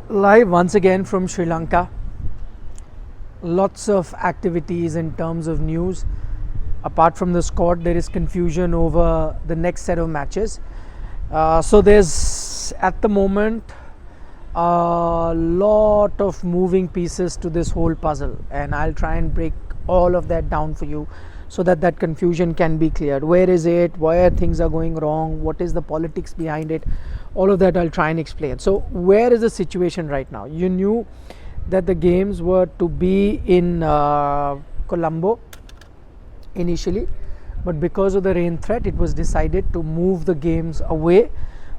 Live once again from Sri Lanka. Lots of activities in terms of news. Apart from the squad, there is confusion over the next set of matches. So there's at the moment a lot of moving pieces to this whole puzzle, and I'll try and break all of that down for you so that that confusion can be cleared. Where is it? Where things are going wrong? What is the politics behind it? All of that I'll try and explain. So where is the situation right now? You knew that the games were to be in Colombo initially, but because of the rain threat it was decided to move the games away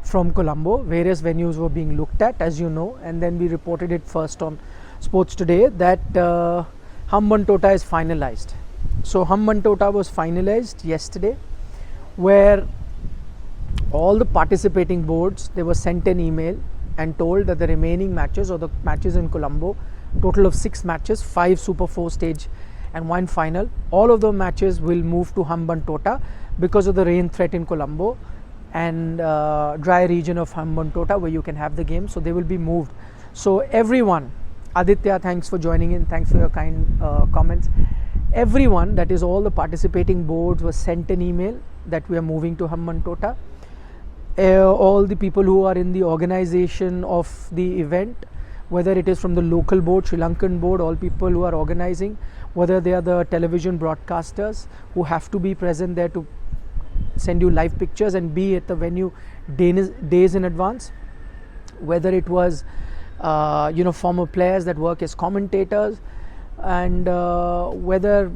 from Colombo. Various venues were being looked at, as you know, and then we reported it first on Sports Today that Hambantota is finalized. So Hambantota was finalized yesterday, where all the participating boards, they were sent an email and told that the remaining matches, or the matches in Colombo, total of 6 matches, 5 Super 4 stage and 1 final, all of the matches will move to Hambantota because of the rain threat in Colombo and dry region of Hambantota where you can have the game. So they will be moved. So everyone, Aditya, thanks for joining in, thanks for your kind comments. Everyone, that is all the participating boards, was sent an email that we are moving to Hambantota. All the people who are in the organization of the event, whether it is from the local board, Sri Lankan board, all people who are organizing, whether they are the television broadcasters who have to be present there to send you live pictures and be at the venue days in advance, whether it was former players that work as commentators, and whether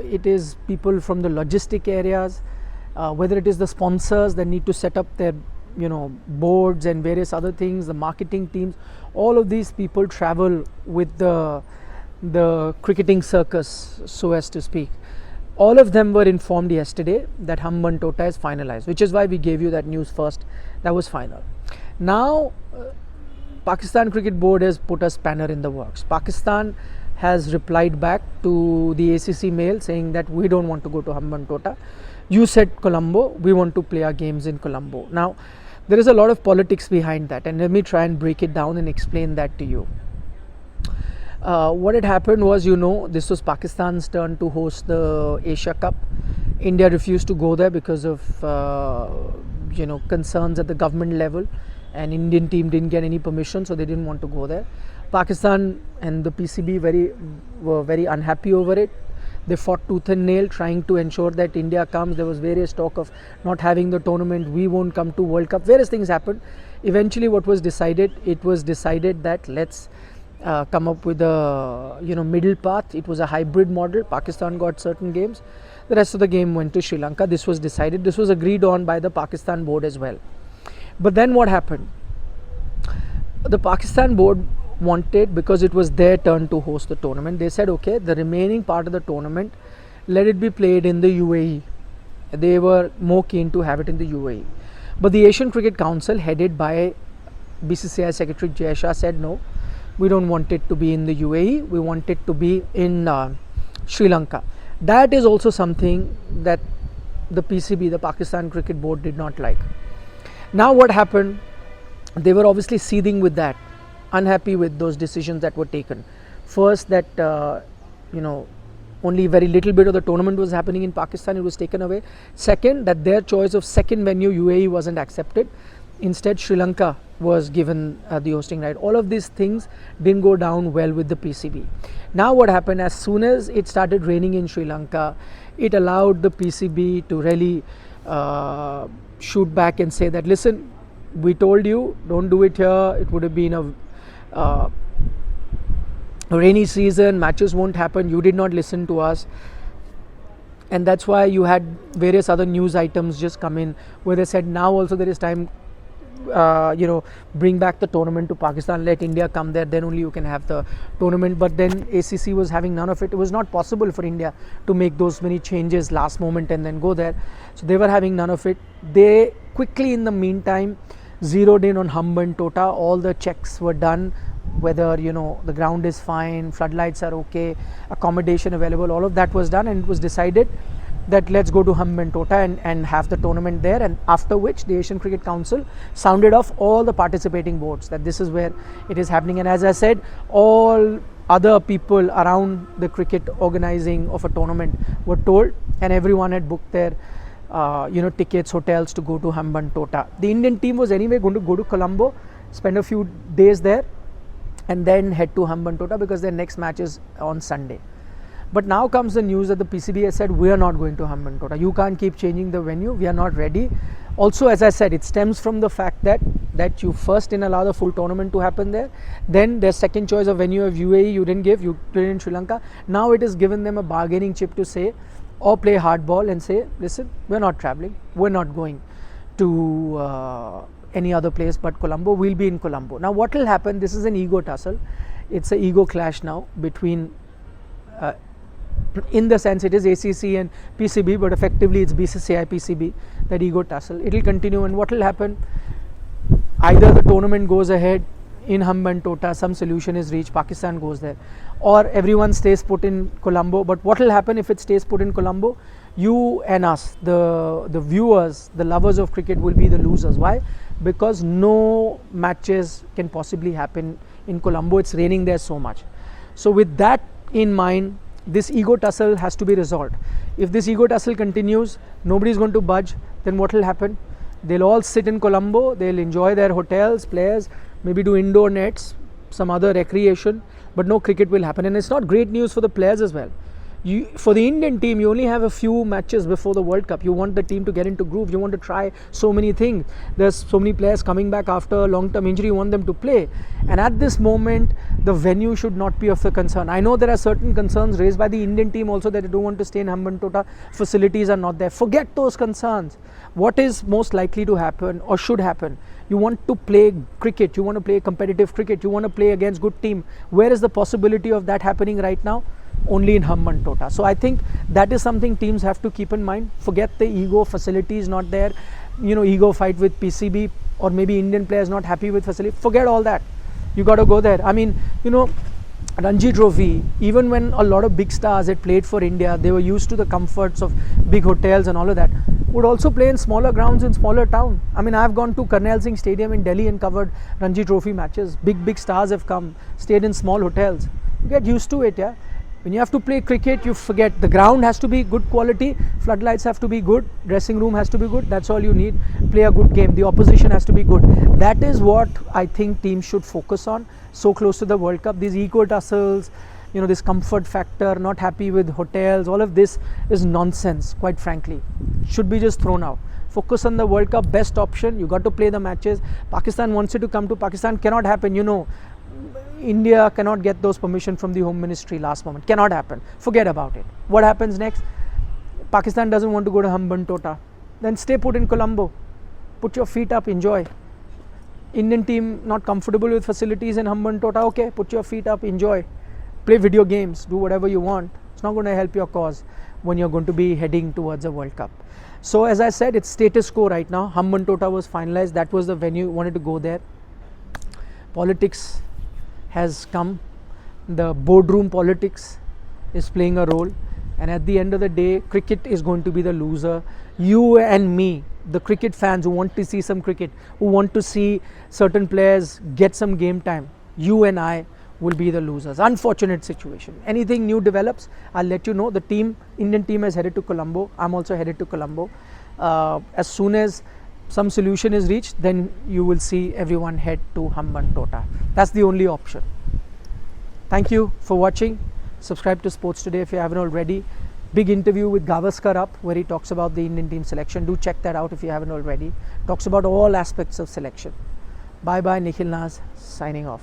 it is people from the logistic areas, whether it is the sponsors that need to set up their boards and various other things, the marketing teams, all of these people travel with the cricketing circus, so as to speak. All of them were informed yesterday that Hambantota is finalized, which is why we gave you that news first. That was final. Now Pakistan Cricket Board has put a spanner in the works. Pakistan has replied back to the ACC mail saying that we don't want to go to Hambantota. You said Colombo, we want to play our games in Colombo. Now there is a lot of politics behind that, and let me try and break it down and explain that to you. What had happened was, this was Pakistan's turn to host the Asia Cup. India refused to go there because of concerns at the government level, and Indian team didn't get any permission, so they didn't want to go there. Pakistan and the PCB were very unhappy over it. They fought tooth and nail trying to ensure that India comes. There was various talk of not having the tournament, we won't come to World Cup, various things happened. Eventually what was decided, it was decided that let's come up with a middle path. It was a hybrid model. Pakistan got certain games, the rest of the game went to Sri Lanka. This was decided, this was agreed on by the Pakistan board as well. But then what happened? The Pakistan board wanted, because it was their turn to host the tournament, they said okay, the remaining part of the tournament, let it be played in the UAE. They were more keen to have it in the UAE. But the Asian Cricket Council, headed by BCCI Secretary Jay Shah, said no, we don't want it to be in the UAE, we want it to be in Sri Lanka. That is also something that the PCB, the Pakistan Cricket Board, did not like. Now what happened? They were obviously seething with that, unhappy with those decisions that were taken. First, that only very little bit of the tournament was happening in Pakistan, it was taken away. Second, that their choice of second venue, UAE, wasn't accepted. Instead, Sri Lanka was given the hosting right. All of these things didn't go down well with the PCB. Now what happened, as soon as it started raining in Sri Lanka, it allowed the PCB to really shoot back and say that, listen, we told you, don't do it here. It would have been a rainy season, matches won't happen, you did not listen to us. And that's why you had various other news items just come in where they said now also there is time, bring back the tournament to Pakistan, let India come there, then only you can have the tournament. But then ACC was having none of it. It was not possible for India to make those many changes last moment and then go there. So they were having none of it. They quickly, in the meantime, zeroed in on Hambantota. All the checks were done, whether the ground is fine, floodlights are okay, accommodation available, all of that was done, and it was decided that let's go to Hambantota and have the tournament there, and after which the Asian Cricket Council sounded off all the participating boards that this is where it is happening. And as I said, all other people around the cricket organizing of a tournament were told, and everyone had booked their tickets, hotels to go to Hambantota. The Indian team was anyway going to go to Colombo, spend a few days there, and then head to Hambantota because their next match is on Sunday. But now comes the news that the PCB has said, we are not going to Hambantota. You can't keep changing the venue. We are not ready. Also, as I said, it stems from the fact that you first didn't allow the full tournament to happen there. Then their second choice of venue of UAE you didn't give. You played in Sri Lanka. Now it has given them a bargaining chip to say, or play hardball and say, listen, we're not traveling. We're not going to any other place but Colombo. We'll be in Colombo. Now what will happen? This is an ego tussle. It's an ego clash now between in the sense it is ACC and PCB, but effectively it's BCCI PCB, that ego tussle. It will continue, and what will happen? Either the tournament goes ahead in Hambantota, some solution is reached, Pakistan goes there, or everyone stays put in Colombo. But what will happen if it stays put in Colombo? You and us, the viewers, the lovers of cricket, will be the losers. Why? Because no matches can possibly happen in Colombo. It's raining there so much. So with that in mind, this ego tussle has to be resolved. If this ego tussle continues, nobody is going to budge, then what will happen? They'll all sit in Colombo, they'll enjoy their hotels, players, maybe do indoor nets, some other recreation, but no cricket will happen. And it's not great news for the players as well. For the Indian team, you only have a few matches before the World Cup. You want the team to get into groove. You want to try so many things. There's so many players coming back after a long-term injury. You want them to play. And at this moment, the venue should not be of the concern. I know there are certain concerns raised by the Indian team also that they don't want to stay in Hambantota. Facilities are not there. Forget those concerns. What is most likely to happen or should happen? You want to play cricket. You want to play competitive cricket. You want to play against good team. Where is the possibility of that happening right now? Only in Hambantota. So I think that is something teams have to keep in mind. Forget the ego, facilities not there, ego fight with PCB, or maybe Indian players not happy with facility. Forget all that. You got to go there. I mean, Ranji Trophy, even when a lot of big stars had played for India, they were used to the comforts of big hotels and all of that, would also play in smaller grounds in smaller towns. I mean, I've gone to Karnail Singh Stadium in Delhi and covered Ranji Trophy matches. Big stars have come, stayed in small hotels. You get used to it, yeah. When you have to play cricket, you forget the ground has to be good quality, floodlights have to be good, dressing room has to be good. That's all you need. Play a good game. The opposition has to be good. That is what I think teams should focus on. So close to the World Cup, these ego tussles, this comfort factor, not happy with hotels, all of this is nonsense, quite frankly. Should be just thrown out. Focus on the World Cup, best option. You got to play the matches. Pakistan wants you to come to Pakistan, cannot happen, India cannot get those permission from the Home Ministry last moment. Cannot happen. Forget about it. What happens next? Pakistan doesn't want to go to Hambantota. Then stay put in Colombo. Put your feet up, enjoy. Indian team not comfortable with facilities in Hambantota. Okay, put your feet up, enjoy. Play video games, do whatever you want. It's not going to help your cause when you're going to be heading towards a World Cup. So as I said, it's status quo right now. Hambantota was finalized. That was the venue. Wanted to go there. Politics has come. The boardroom politics is playing a role, and at the end of the day, cricket is going to be the loser. You and me, the cricket fans who want to see some cricket, who want to see certain players get some game time, you and I will be the losers. Unfortunate situation. Anything new develops, I'll let you know. The Indian team is headed to Colombo. I'm also headed to Colombo. As soon as some solution is reached, then you will see everyone head to Hambantota. That's the only option. Thank you for watching. Subscribe to Sports Today if you haven't already. Big interview with Gavaskar up where he talks about the Indian team selection. Do check that out if you haven't already. Talks about all aspects of selection. Bye bye, Nikhil Naz signing off.